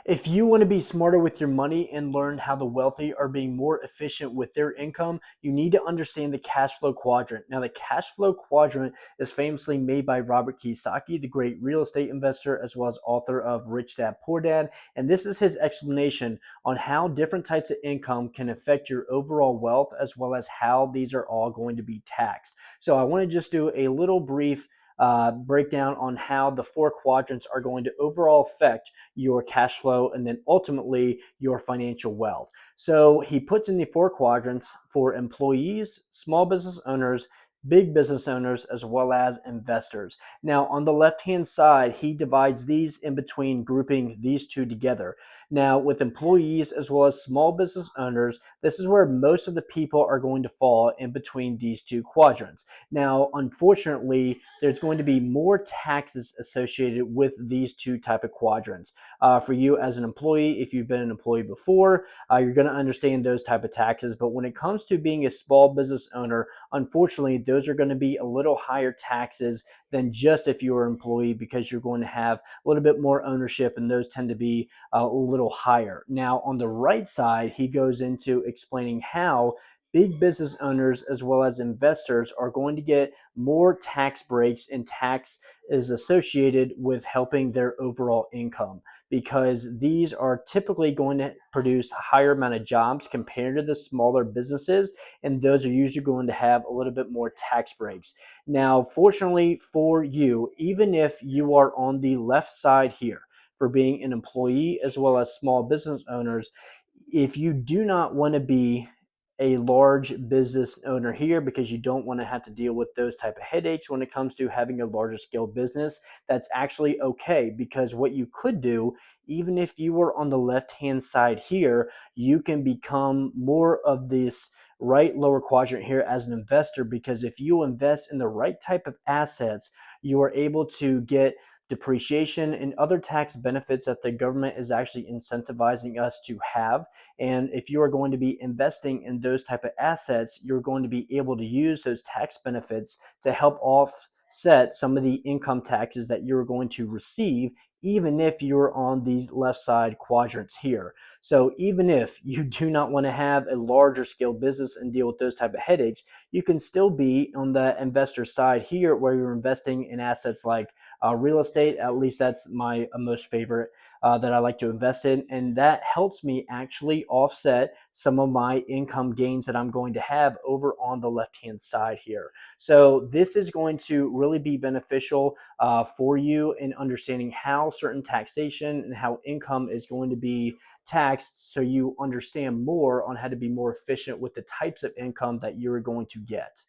If you want to be smarter with your money and learn how the wealthy are being more efficient with their income, you need to understand the cash flow quadrant. Now, the cash flow quadrant is famously made by Robert Kiyosaki, the great real estate investor, as well as author of Rich Dad Poor Dad. And this is his explanation on how different types of income can affect your overall wealth, as well as how these are all going to be taxed. So, I want to just do a little brief breakdown on how the four quadrants are going to overall affect your cash flow and then ultimately your financial wealth. So he puts in the four quadrants for employees, small business owners, big business owners, as well as investors. Now, on the left hand side, he divides these in between, grouping these two together. Now, with employees as well as small business owners, this is where most of the people are going to fall in between these two quadrants. Now, unfortunately, there's going to be more taxes associated with these two type of quadrants. For you as an employee, if you've been an employee before, you're going to understand those type of taxes. But when it comes to being a small business owner, unfortunately, those are going to be a little higher taxes than just if you're an employee, because you're going to have a little bit more ownership, and those tend to be a little higher. Now, on the right side, he goes into explaining how big business owners as well as investors are going to get more tax breaks, and tax is associated with helping their overall income, because these are typically going to produce a higher amount of jobs compared to the smaller businesses, and those are usually going to have a little bit more tax breaks. Now, fortunately for you, even if you are on the left side here for being an employee as well as small business owners, if you do not want to be a large business owner here because you don't want to have to deal with those type of headaches when it comes to having a larger scale business, that's actually okay, because what you could do, even if you were on the left hand side here, you can become more of this right lower quadrant here as an investor, because if you invest in the right type of assets, you are able to get depreciation and other tax benefits that the government is actually incentivizing us to have. And if you are going to be investing in those type of assets, you're going to be able to use those tax benefits to help offset some of the income taxes that you're going to receive, even if you're on these left side quadrants here. So even if you do not want to have a larger scale business and deal with those type of headaches, you can still be on the investor side here, where you're investing in assets like real estate. At least that's my most favorite that I like to invest in. And that helps me actually offset some of my income gains that I'm going to have over on the left hand side here. So this is going to really be beneficial for you in understanding how certain taxation and how income is going to be taxed, so you understand more on how to be more efficient with the types of income that you're going to get.